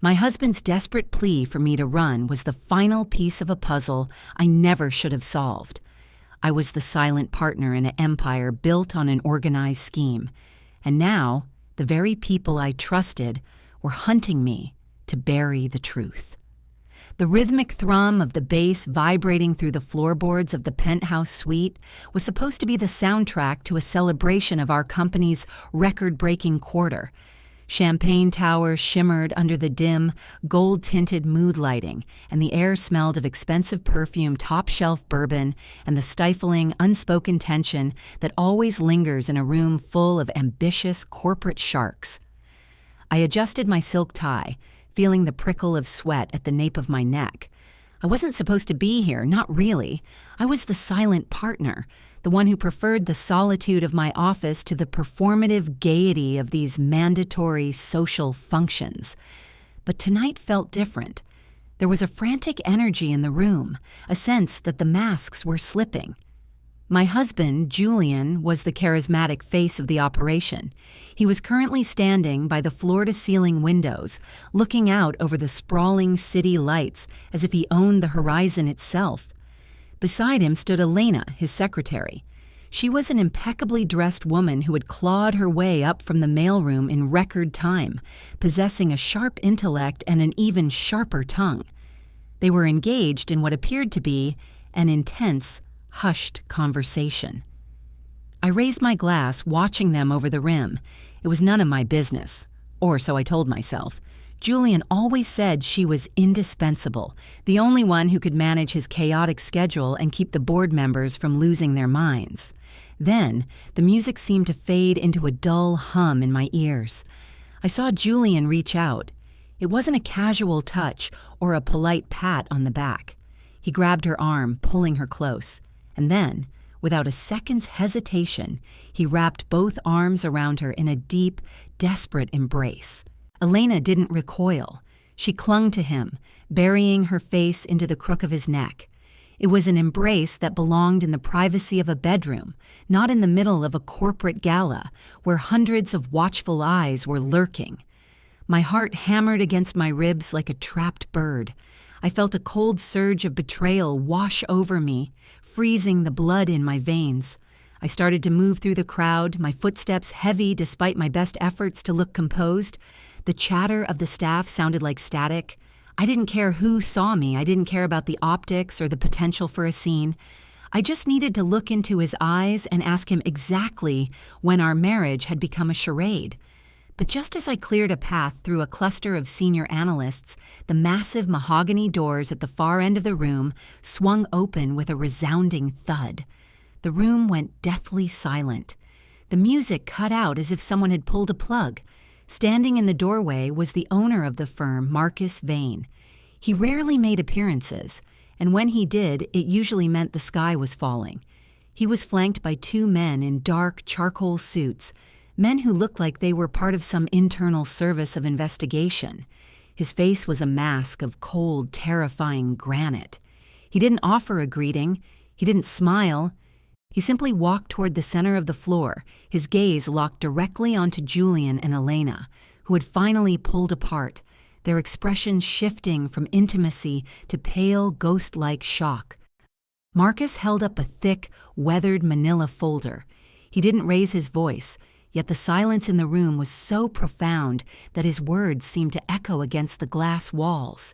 My husband's desperate plea for me to run was the final piece of a puzzle I never should have solved. I was the silent partner in an empire built on an organized scheme, and now the very people I trusted were hunting me to bury the truth. The rhythmic thrum of the bass vibrating through the floorboards of the penthouse suite was supposed to be the soundtrack to a celebration of our company's record-breaking quarter. Champagne towers shimmered under the dim, gold-tinted mood lighting, and the air smelled of expensive perfume, top-shelf bourbon, and the stifling, unspoken tension that always lingers in a room full of ambitious corporate sharks. I adjusted my silk tie, feeling the prickle of sweat at the nape of my neck. I wasn't supposed to be here, not really. I was the silent partner, the one who preferred the solitude of my office to the performative gaiety of these mandatory social functions. But tonight felt different. There was a frantic energy in the room, a sense that the masks were slipping. My husband, Julian, was the charismatic face of the operation. He was currently standing by the floor-to-ceiling windows, looking out over the sprawling city lights as if he owned the horizon itself. Beside him stood Elena, his secretary. She was an impeccably dressed woman who had clawed her way up from the mailroom in record time, possessing a sharp intellect and an even sharper tongue. They were engaged in what appeared to be an intense, hushed conversation. I raised my glass, watching them over the rim. It was none of my business, or so I told myself. Julian always said she was indispensable, the only one who could manage his chaotic schedule and keep the board members from losing their minds. Then, the music seemed to fade into a dull hum in my ears. I saw Julian reach out. It wasn't a casual touch or a polite pat on the back. He grabbed her arm, pulling her close. And then, without a second's hesitation, he wrapped both arms around her in a deep, desperate embrace. Elena didn't recoil. She clung to him, burying her face into the crook of his neck. It was an embrace that belonged in the privacy of a bedroom, not in the middle of a corporate gala where hundreds of watchful eyes were lurking. My heart hammered against my ribs like a trapped bird. I felt a cold surge of betrayal wash over me, freezing the blood in my veins. I started to move through the crowd, my footsteps heavy despite my best efforts to look composed. The chatter of the staff sounded like static. I didn't care who saw me. I didn't care about the optics or the potential for a scene. I just needed to look into his eyes and ask him exactly when our marriage had become a charade. But just as I cleared a path through a cluster of senior analysts, the massive mahogany doors at the far end of the room swung open with a resounding thud. The room went deathly silent. The music cut out as if someone had pulled a plug. Standing in the doorway was the owner of the firm, Marcus Vane. He rarely made appearances, and when he did, it usually meant the sky was falling. He was flanked by two men in dark charcoal suits, men who looked like they were part of some internal service of investigation. His face was a mask of cold, terrifying granite. He didn't offer a greeting. He didn't smile. He simply walked toward the center of the floor, his gaze locked directly onto Julian and Elena, who had finally pulled apart, their expressions shifting from intimacy to pale, ghost-like shock. Marcus held up a thick, weathered manila folder. He didn't raise his voice, yet the silence in the room was so profound that his words seemed to echo against the glass walls.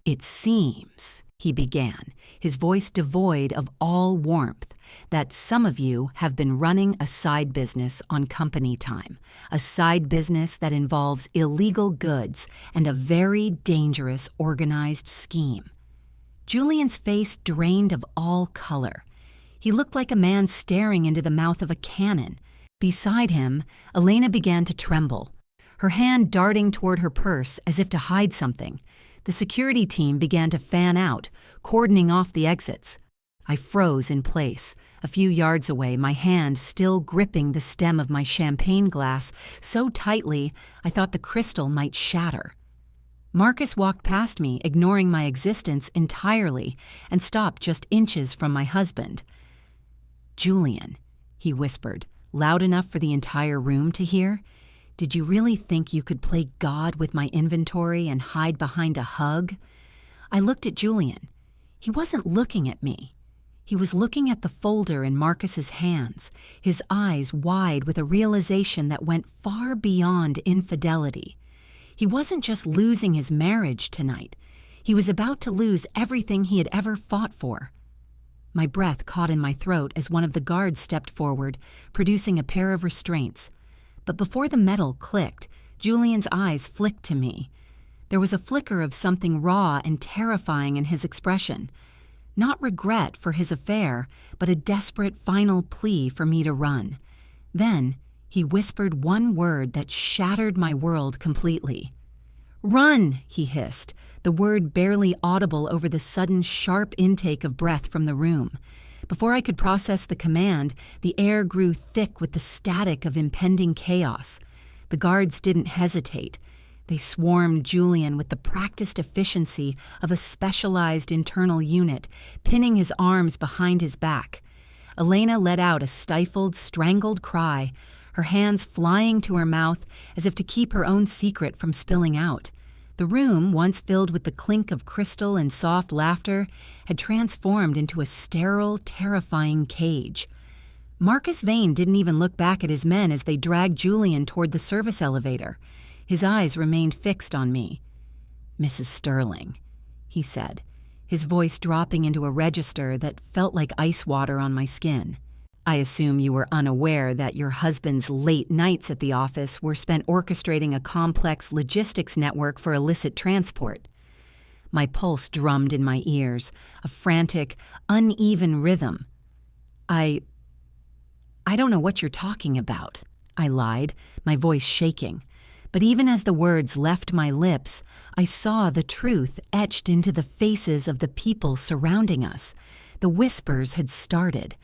"It seems," he began, his voice devoid of all warmth, "that some of you have been running a side business on company time, a side business that involves illegal goods and a very dangerous organized scheme." Julian's face drained of all color. He looked like a man staring into the mouth of a cannon. Beside him, Elena began to tremble, her hand darting toward her purse as if to hide something. The security team began to fan out, cordoning off the exits. I froze in place, a few yards away, my hand still gripping the stem of my champagne glass so tightly I thought the crystal might shatter. Marcus walked past me, ignoring my existence entirely, and stopped just inches from my husband. "Julian," he whispered, loud enough for the entire room to hear, Did you really think you could play God with my inventory and hide behind a hug? I looked at Julian. He wasn't looking at me. He was looking at the folder in Marcus's hands, his eyes wide with a realization that went far beyond infidelity. He wasn't just losing his marriage tonight. He was about to lose everything he had ever fought for. My breath caught in my throat as one of the guards stepped forward, producing a pair of restraints. But before the metal clicked, Julian's eyes flicked to me. There was a flicker of something raw and terrifying in his expression. Not regret for his affair, but a desperate final plea for me to run. Then, he whispered one word that shattered my world completely. "Run!" he hissed, the word barely audible over the sudden sharp intake of breath from the room. Before I could process the command, the air grew thick with the static of impending chaos. The guards didn't hesitate. They swarmed Julian with the practiced efficiency of a specialized internal unit, pinning his arms behind his back. Elena let out a stifled, strangled cry, her hands flying to her mouth as if to keep her own secret from spilling out. The room, once filled with the clink of crystal and soft laughter, had transformed into a sterile, terrifying cage. Marcus Vane didn't even look back at his men as they dragged Julian toward the service elevator. His eyes remained fixed on me. "Mrs. Sterling," he said, his voice dropping into a register that felt like ice water on my skin. "I assume you were unaware that your husband's late nights at the office were spent orchestrating a complex logistics network for illicit transport." My pulse drummed in my ears, a frantic, uneven rhythm. I don't know what you're talking about," I lied, my voice shaking. But even as the words left my lips, I saw the truth etched into the faces of the people surrounding us. The whispers had started.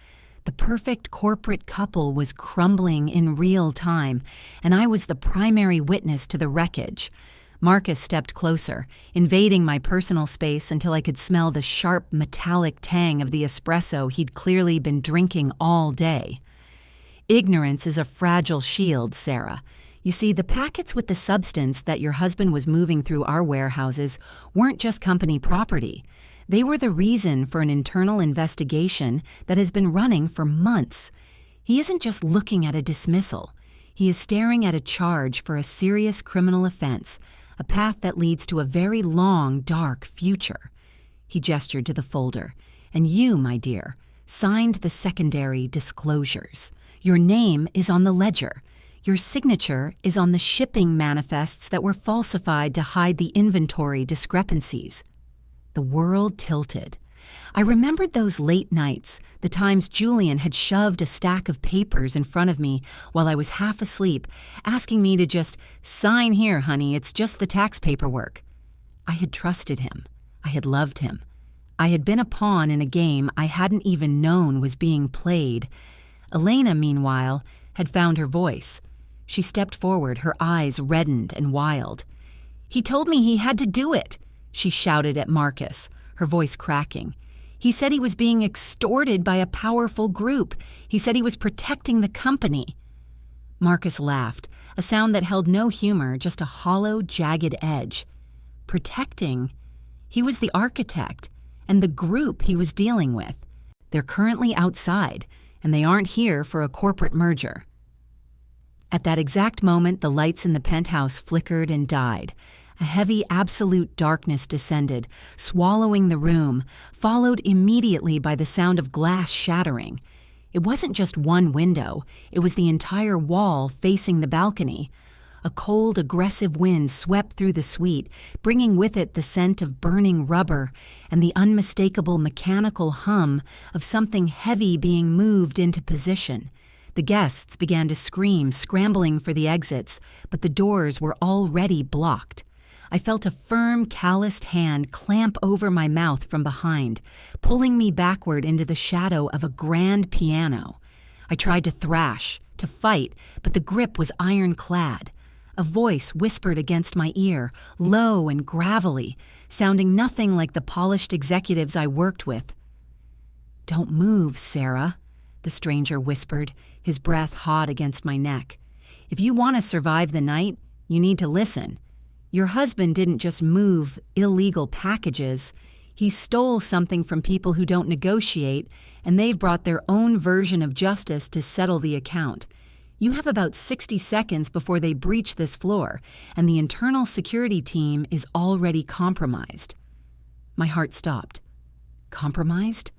The perfect corporate couple was crumbling in real time, and I was the primary witness to the wreckage. Marcus stepped closer, invading my personal space until I could smell the sharp metallic tang of the espresso he'd clearly been drinking all day. "Ignorance is a fragile shield, Sarah. You see, the packets with the substance that your husband was moving through our warehouses weren't just company property. They were the reason for an internal investigation that has been running for months. He isn't just looking at a dismissal. He is staring at a charge for a serious criminal offense, a path that leads to a very long, dark future." He gestured to the folder. "And you, my dear, signed the secondary disclosures. Your name is on the ledger. Your signature is on the shipping manifests that were falsified to hide the inventory discrepancies." The world tilted. I remembered those late nights, the times Julian had shoved a stack of papers in front of me while I was half asleep, asking me to just "sign here, honey, it's just the tax paperwork." I had trusted him. I had loved him. I had been a pawn in a game I hadn't even known was being played. Elena, meanwhile, had found her voice. She stepped forward, her eyes reddened and wild. "He told me he had to do it," she shouted at Marcus, her voice cracking. "He said he was being extorted by a powerful group. He said he was protecting the company." Marcus laughed, a sound that held no humor, just a hollow, jagged edge. Protecting? He was the architect, and the group he was dealing with. They're currently outside, and they aren't here for a corporate merger. At that exact moment, the lights in the penthouse flickered and died. A heavy, absolute darkness descended, swallowing the room, followed immediately by the sound of glass shattering. It wasn't just one window, it was the entire wall facing the balcony. A cold, aggressive wind swept through the suite, bringing with it the scent of burning rubber and the unmistakable mechanical hum of something heavy being moved into position. The guests began to scream, scrambling for the exits, but the doors were already blocked. I felt a firm, calloused hand clamp over my mouth from behind, pulling me backward into the shadow of a grand piano. I tried to thrash, to fight, but the grip was ironclad. A voice whispered against my ear, low and gravelly, sounding nothing like the polished executives I worked with. "Don't move, Sarah," the stranger whispered, his breath hot against my neck. If you want to survive the night, you need to listen. Your husband didn't just move illegal packages. He stole something from people who don't negotiate, and they've brought their own version of justice to settle the account. You have about 60 seconds before they breach this floor, and the internal security team is already compromised. My heart stopped. Compromised?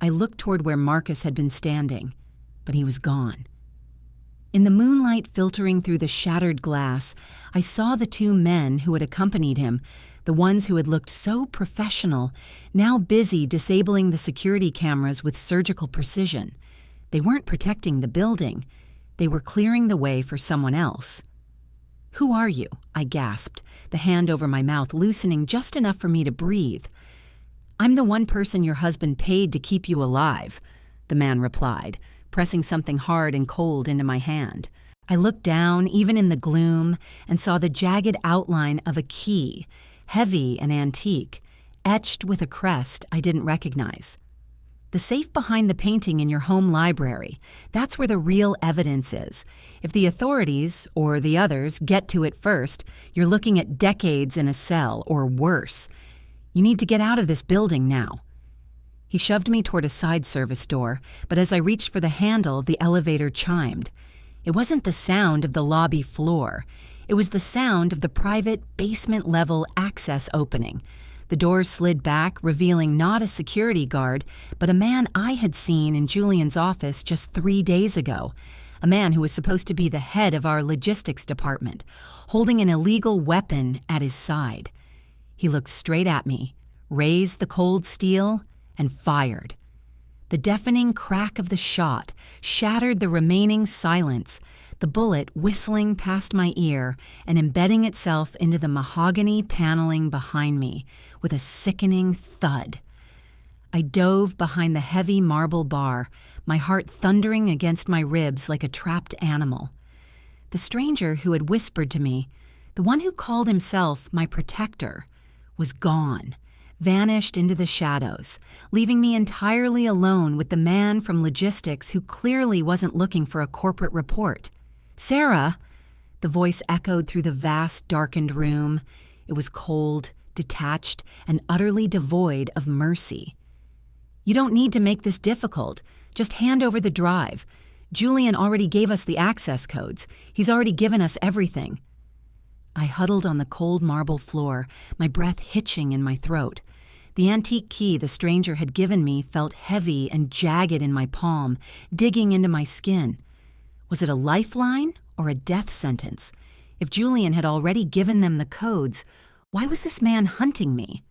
I looked toward where Marcus had been standing, but he was gone. In the moonlight filtering through the shattered glass, I saw the two men who had accompanied him, the ones who had looked so professional, now busy disabling the security cameras with surgical precision. They weren't protecting the building. They were clearing the way for someone else. "Who are you?" I gasped, the hand over my mouth loosening just enough for me to breathe. "I'm the one person your husband paid to keep you alive," the man replied, pressing something hard and cold into my hand. I looked down, even in the gloom, and saw the jagged outline of a key, heavy and antique, etched with a crest I didn't recognize. "The safe behind the painting in your home library. That's where the real evidence is. If the authorities, or the others, get to it first, you're looking at decades in a cell, or worse. You need to get out of this building now." He shoved me toward a side service door, but as I reached for the handle, the elevator chimed. It wasn't the sound of the lobby floor. It was the sound of the private basement-level access opening. The doors slid back, revealing not a security guard, but a man I had seen in Julian's office just 3 days ago. A man who was supposed to be the head of our logistics department, holding an illegal weapon at his side. He looked straight at me, raised the cold steel, and fired. The deafening crack of the shot shattered the remaining silence, the bullet whistling past my ear and embedding itself into the mahogany paneling behind me with a sickening thud. I dove behind the heavy marble bar, my heart thundering against my ribs like a trapped animal. The stranger who had whispered to me, the one who called himself my protector, was gone. Vanished into the shadows, leaving me entirely alone with the man from logistics who clearly wasn't looking for a corporate report. "Sarah!" The voice echoed through the vast, darkened room. It was cold, detached, and utterly devoid of mercy. "You don't need to make this difficult. Just hand over the drive. Julian already gave us the access codes. He's already given us everything." I huddled on the cold marble floor, my breath hitching in my throat. The antique key the stranger had given me felt heavy and jagged in my palm, digging into my skin. Was it a lifeline or a death sentence? If Julian had already given them the codes, why was this man hunting me?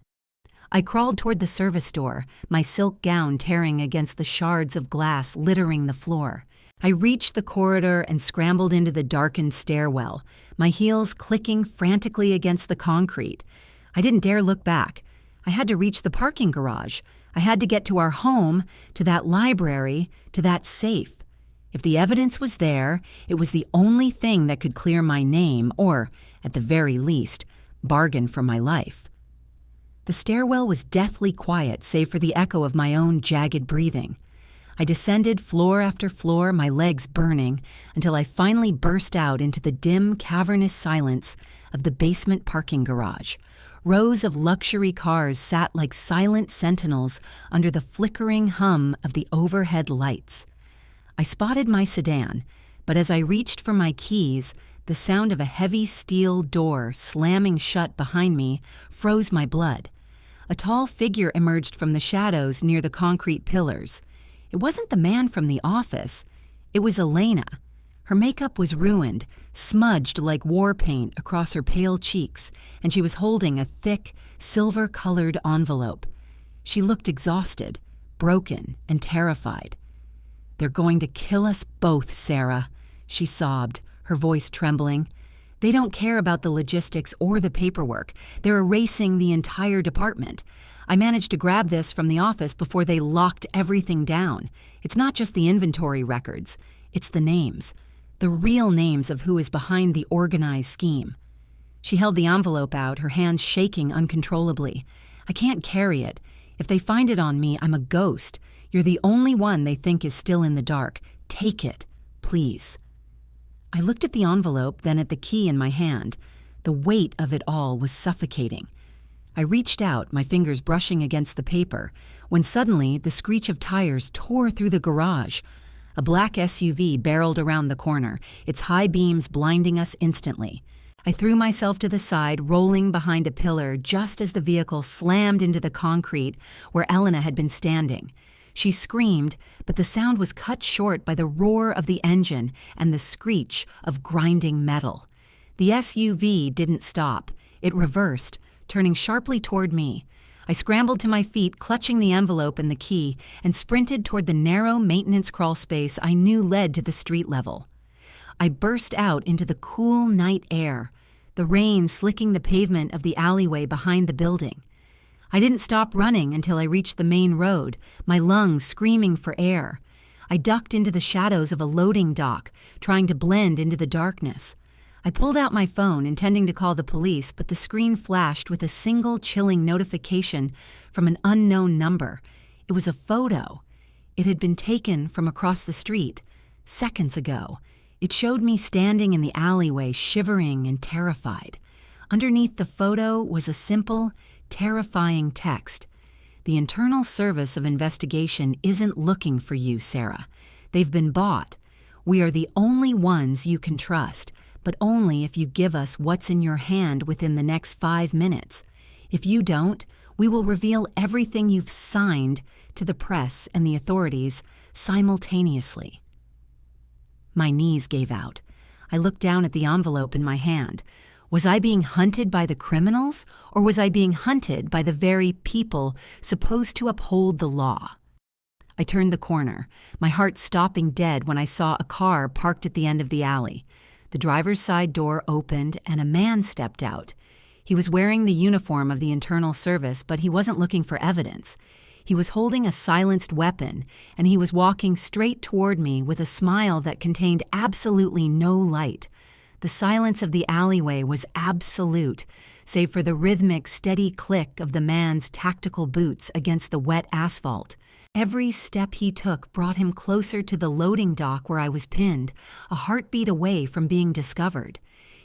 I crawled toward the service door, my silk gown tearing against the shards of glass littering the floor. I reached the corridor and scrambled into the darkened stairwell, my heels clicking frantically against the concrete. I didn't dare look back. I had to reach the parking garage. I had to get to our home, to that library, to that safe. If the evidence was there, it was the only thing that could clear my name or, at the very least, bargain for my life. The stairwell was deathly quiet save for the echo of my own jagged breathing. I descended floor after floor, my legs burning, until I finally burst out into the dim, cavernous silence of the basement parking garage. Rows of luxury cars sat like silent sentinels under the flickering hum of the overhead lights. I spotted my sedan, but as I reached for my keys, the sound of a heavy steel door slamming shut behind me froze my blood. A tall figure emerged from the shadows near the concrete pillars. It wasn't the man from the office. It was Elena. Her makeup was ruined, smudged like war paint across her pale cheeks, and she was holding a thick, silver-colored envelope. She looked exhausted, broken, and terrified. "They're going to kill us both, Sarah," she sobbed, her voice trembling. "They don't care about the logistics or the paperwork. They're erasing the entire department. I managed to grab this from the office before they locked everything down. It's not just the inventory records. It's the names. The real names of who is behind the organized scheme." She held the envelope out, her hands shaking uncontrollably. "I can't carry it. If they find it on me, I'm a ghost. You're the only one they think is still in the dark. Take it, please." I looked at the envelope, then at the key in my hand. The weight of it all was suffocating. I reached out, my fingers brushing against the paper, when suddenly the screech of tires tore through the garage. A black SUV barreled around the corner, its high beams blinding us instantly. I threw myself to the side, rolling behind a pillar just as the vehicle slammed into the concrete where Elena had been standing. She screamed, but the sound was cut short by the roar of the engine and the screech of grinding metal. The SUV didn't stop. It reversed, turning sharply toward me. I scrambled to my feet, clutching the envelope and the key, and sprinted toward the narrow maintenance crawl space I knew led to the street level. I burst out into the cool night air, the rain slicking the pavement of the alleyway behind the building. I didn't stop running until I reached the main road, my lungs screaming for air. I ducked into the shadows of a loading dock, trying to blend into the darkness. I pulled out my phone, intending to call the police, but the screen flashed with a single chilling notification from an unknown number. It was a photo. It had been taken from across the street, seconds ago. It showed me standing in the alleyway, shivering and terrified. Underneath the photo was a simple, terrifying text. "The Internal Service of Investigation isn't looking for you, Sarah. They've been bought. We are the only ones you can trust, but only if you give us what's in your hand within the next 5 minutes. If you don't, we will reveal everything you've signed to the press and the authorities simultaneously." My knees gave out. I looked down at the envelope in my hand. Was I being hunted by the criminals, or was I being hunted by the very people supposed to uphold the law? I turned the corner, my heart stopping dead when I saw a car parked at the end of the alley. The driver's side door opened and a man stepped out. He was wearing the uniform of the Internal Service, but he wasn't looking for evidence. He was holding a silenced weapon, and he was walking straight toward me with a smile that contained absolutely no light. The silence of the alleyway was absolute, save for the rhythmic, steady click of the man's tactical boots against the wet asphalt. Every step he took brought him closer to the loading dock where I was pinned, a heartbeat away from being discovered.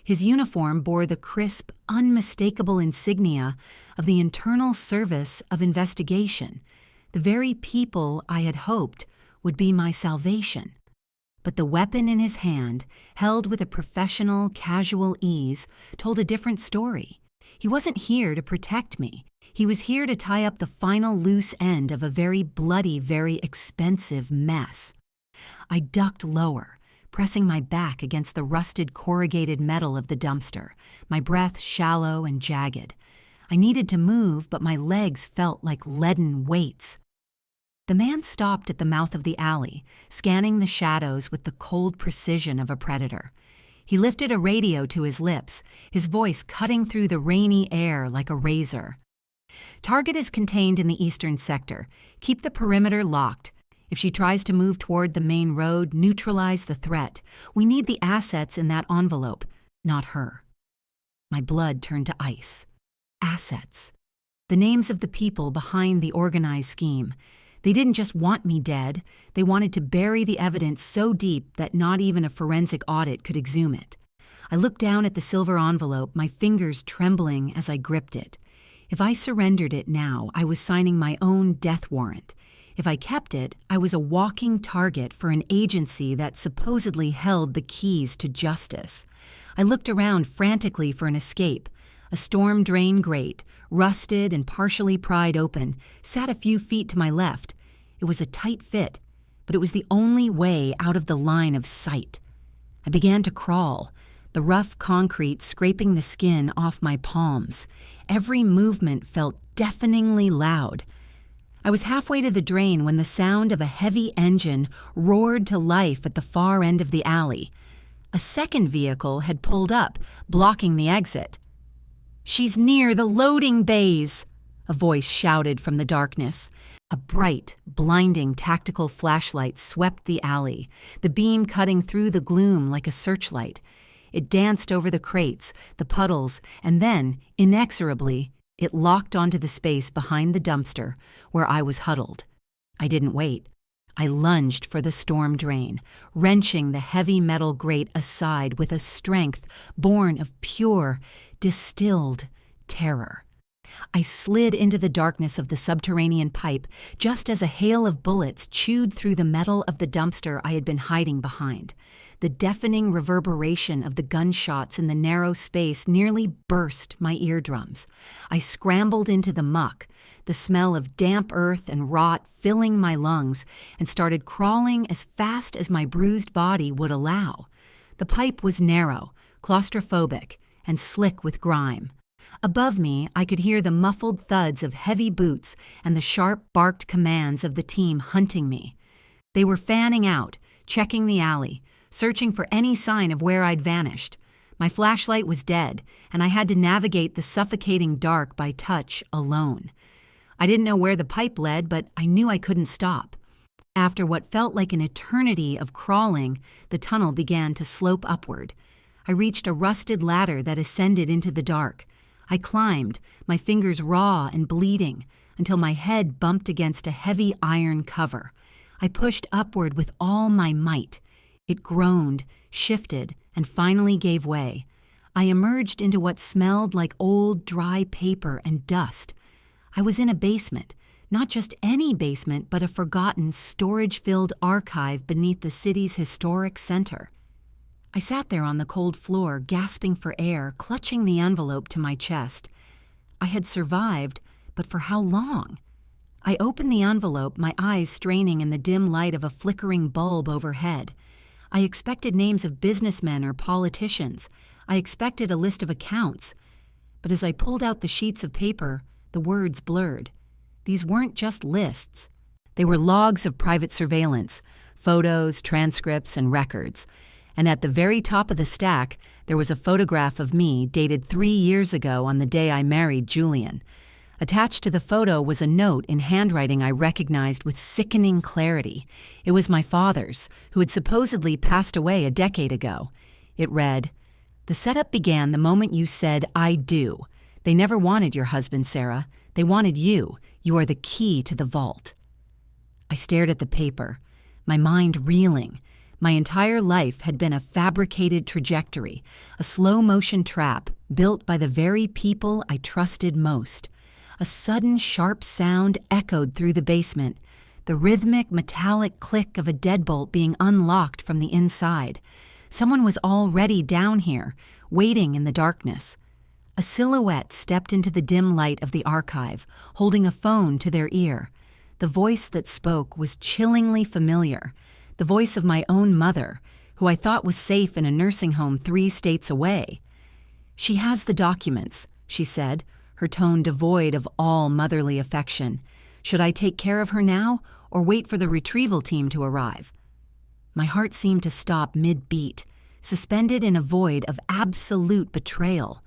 His uniform bore the crisp, unmistakable insignia of the Internal Service of Investigation, the very people I had hoped would be my salvation. But the weapon in his hand, held with a professional, casual ease, told a different story. He wasn't here to protect me. He was here to tie up the final loose end of a very bloody, very expensive mess. I ducked lower, pressing my back against the rusted corrugated metal of the dumpster, my breath shallow and jagged. I needed to move, but my legs felt like leaden weights. The man stopped at the mouth of the alley, scanning the shadows with the cold precision of a predator. He lifted a radio to his lips, his voice cutting through the rainy air like a razor. "Target is contained in the eastern sector. Keep the perimeter locked. If she tries to move toward the main road, neutralize the threat. We need the assets in that envelope, not her." My blood turned to ice. Assets. The names of the people behind the organized scheme. They didn't just want me dead. They wanted to bury the evidence so deep that not even a forensic audit could exhume it. I looked down at the silver envelope, my fingers trembling as I gripped it. If I surrendered it now, I was signing my own death warrant. If I kept it, I was a walking target for an agency that supposedly held the keys to justice. I looked around frantically for an escape. A storm drain grate, rusted and partially pried open, sat a few feet to my left. It was a tight fit, but it was the only way out of the line of sight. I began to crawl, the rough concrete scraping the skin off my palms. Every movement felt deafeningly loud. I was halfway to the drain when the sound of a heavy engine roared to life at the far end of the alley. A second vehicle had pulled up, blocking the exit. "She's near the loading bays," a voice shouted from the darkness. A bright, blinding tactical flashlight swept the alley, the beam cutting through the gloom like a searchlight. It danced over the crates, the puddles, and then, inexorably, it locked onto the space behind the dumpster where I was huddled. I didn't wait. I lunged for the storm drain, wrenching the heavy metal grate aside with a strength born of pure, distilled terror. I slid into the darkness of the subterranean pipe just as a hail of bullets chewed through the metal of the dumpster I had been hiding behind. The deafening reverberation of the gunshots in the narrow space nearly burst my eardrums. I scrambled into the muck, the smell of damp earth and rot filling my lungs, and started crawling as fast as my bruised body would allow. The pipe was narrow, claustrophobic, and slick with grime. Above me, I could hear the muffled thuds of heavy boots and the sharp-barked commands of the team hunting me. They were fanning out, checking the alley, searching for any sign of where I'd vanished. My flashlight was dead, and I had to navigate the suffocating dark by touch alone. I didn't know where the pipe led, but I knew I couldn't stop. After what felt like an eternity of crawling, the tunnel began to slope upward. I reached a rusted ladder that ascended into the dark. I climbed, my fingers raw and bleeding, until my head bumped against a heavy iron cover. I pushed upward with all my might. It groaned, shifted, and finally gave way. I emerged into what smelled like old, dry paper and dust. I was in a basement, not just any basement, but a forgotten, storage-filled archive beneath the city's historic center. I sat there on the cold floor, gasping for air, clutching the envelope to my chest. I had survived, but for how long? I opened the envelope, my eyes straining in the dim light of a flickering bulb overhead. I expected names of businessmen or politicians. I expected a list of accounts. But as I pulled out the sheets of paper, the words blurred. These weren't just lists. They were logs of private surveillance, photos, transcripts, and records. And at the very top of the stack, there was a photograph of me dated 3 years ago on the day I married Julian. Attached to the photo was a note in handwriting I recognized with sickening clarity. It was my father's, who had supposedly passed away a decade ago. It read, "The setup began the moment you said, 'I do.' They never wanted your husband, Sarah. They wanted you. You are the key to the vault." I stared at the paper, my mind reeling. My entire life had been a fabricated trajectory, a slow-motion trap built by the very people I trusted most. A sudden, sharp sound echoed through the basement, the rhythmic, metallic click of a deadbolt being unlocked from the inside. Someone was already down here, waiting in the darkness. A silhouette stepped into the dim light of the archive, holding a phone to their ear. The voice that spoke was chillingly familiar. The voice of my own mother, who I thought was safe in a nursing home 3 states away. "She has the documents," she said, her tone devoid of all motherly affection. "Should I take care of her now, or wait for the retrieval team to arrive?" My heart seemed to stop mid-beat, suspended in a void of absolute betrayal.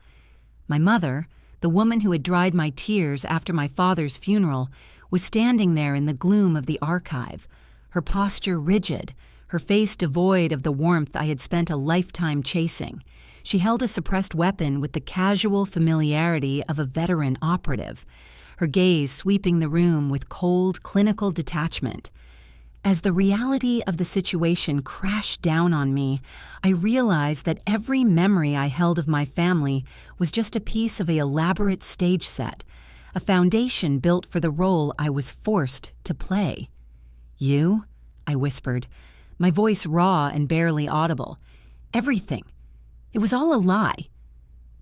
My mother, the woman who had dried my tears after my father's funeral, was standing there in the gloom of the archive, her posture rigid, her face devoid of the warmth I had spent a lifetime chasing. She held a suppressed weapon with the casual familiarity of a veteran operative, her gaze sweeping the room with cold, clinical detachment. As the reality of the situation crashed down on me, I realized that every memory I held of my family was just a piece of an elaborate stage set, a foundation built for the role I was forced to play. "You?" I whispered, my voice raw and barely audible. "Everything. It was all a lie."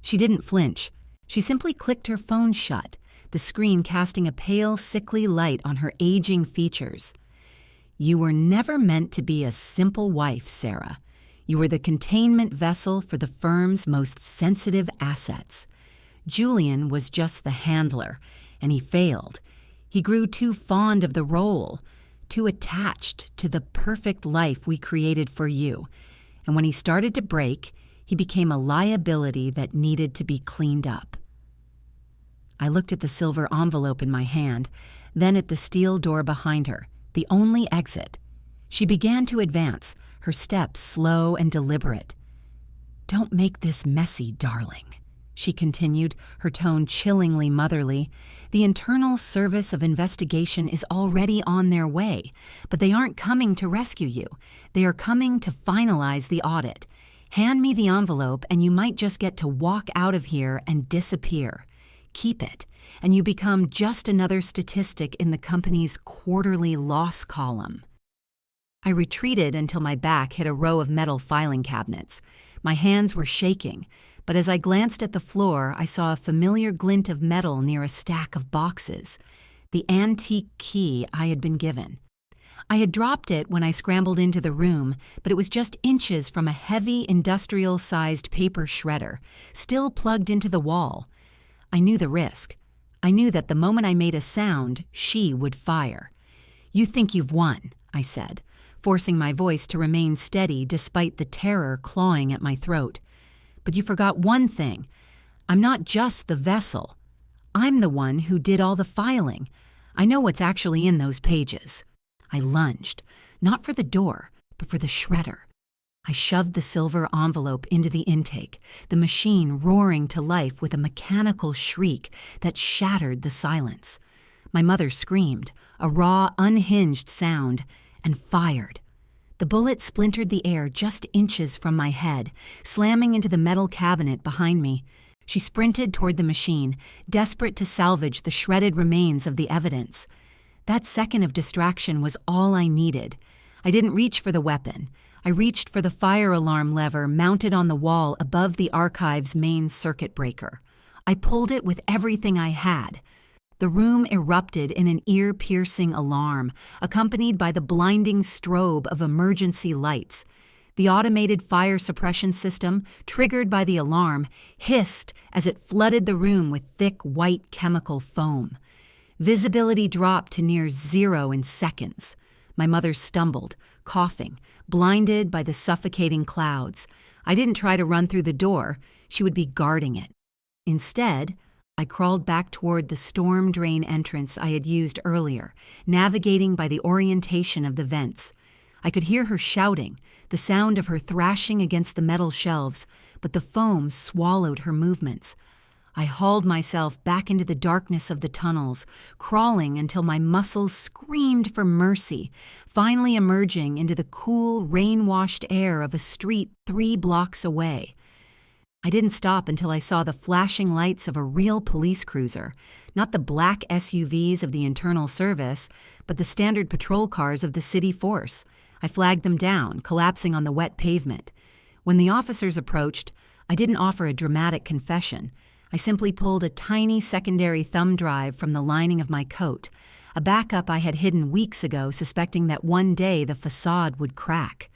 She didn't flinch. She simply clicked her phone shut, the screen casting a pale, sickly light on her aging features. "You were never meant to be a simple wife, Sarah. You were the containment vessel for the firm's most sensitive assets. Julian was just the handler, and he failed. He grew too fond of the role, too attached to the perfect life we created for you. And when he started to break, he became a liability that needed to be cleaned up." I looked at the silver envelope in my hand, then at the steel door behind her, the only exit. She began to advance, her steps slow and deliberate. "Don't make this messy, darling," she continued, her tone chillingly motherly. The Internal Service of Investigation is already on their way, but they aren't coming to rescue you. They are coming to finalize the audit. Hand me the envelope and you might just get to walk out of here and disappear. Keep it, and you become just another statistic in the company's quarterly loss column. I retreated until my back hit a row of metal filing cabinets. My hands were shaking, but as I glanced at the floor, I saw a familiar glint of metal near a stack of boxes, the antique key I had been given. I had dropped it when I scrambled into the room, but it was just inches from a heavy industrial-sized paper shredder, still plugged into the wall. I knew the risk. I knew that the moment I made a sound, she would fire. "You think you've won," I said, forcing my voice to remain steady despite the terror clawing at my throat. "But you forgot one thing. I'm not just the vessel. I'm the one who did all the filing. I know what's actually in those pages." I lunged, not for the door, but for the shredder. I shoved the silver envelope into the intake, the machine roaring to life with a mechanical shriek that shattered the silence. My mother screamed, a raw, unhinged sound, and fired. The bullet splintered the air just inches from my head, slamming into the metal cabinet behind me. She sprinted toward the machine, desperate to salvage the shredded remains of the evidence. That second of distraction was all I needed. I didn't reach for the weapon. I reached for the fire alarm lever mounted on the wall above the archive's main circuit breaker. I pulled it with everything I had. The room erupted in an ear-piercing alarm, accompanied by the blinding strobe of emergency lights. The automated fire suppression system, triggered by the alarm, hissed as it flooded the room with thick white chemical foam. Visibility dropped to near zero in seconds. My mother stumbled, coughing, blinded by the suffocating clouds. I didn't try to run through the door. She would be guarding it. Instead, I crawled back toward the storm drain entrance I had used earlier, navigating by the orientation of the vents. I could hear her shouting, the sound of her thrashing against the metal shelves, but the foam swallowed her movements. I hauled myself back into the darkness of the tunnels, crawling until my muscles screamed for mercy, finally emerging into the cool, rain-washed air of a street 3 blocks away. I didn't stop until I saw the flashing lights of a real police cruiser, not the black SUVs of the Internal Service, but the standard patrol cars of the city force. I flagged them down, collapsing on the wet pavement. When the officers approached, I didn't offer a dramatic confession. I simply pulled a tiny secondary thumb drive from the lining of my coat, a backup I had hidden weeks ago, suspecting that one day the facade would crack.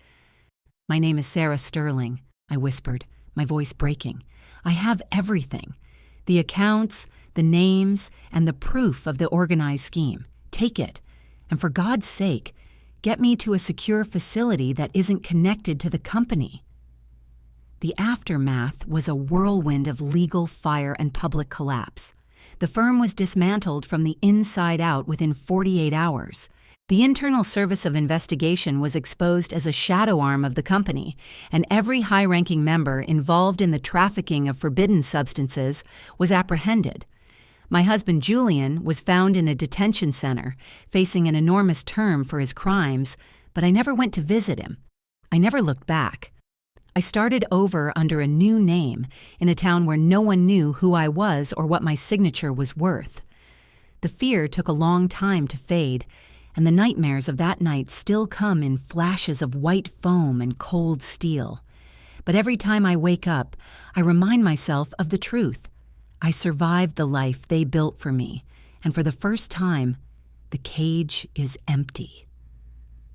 "My name is Sarah Sterling," I whispered, my voice breaking. "I have everything. The accounts, the names, and the proof of the organized scheme. Take it. And for God's sake, get me to a secure facility that isn't connected to the company." The aftermath was a whirlwind of legal fire and public collapse. The firm was dismantled from the inside out within 48 hours. The Internal Service of Investigation was exposed as a shadow arm of the company, and every high-ranking member involved in the trafficking of forbidden substances was apprehended. My husband Julian was found in a detention center, facing an enormous term for his crimes, but I never went to visit him. I never looked back. I started over under a new name in a town where no one knew who I was or what my signature was worth. The fear took a long time to fade, and the nightmares of that night still come in flashes of white foam and cold steel. But every time I wake up, I remind myself of the truth. I survived the life they built for me, and for the first time, the cage is empty.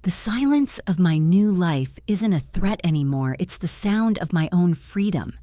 The silence of my new life isn't a threat anymore, it's the sound of my own freedom.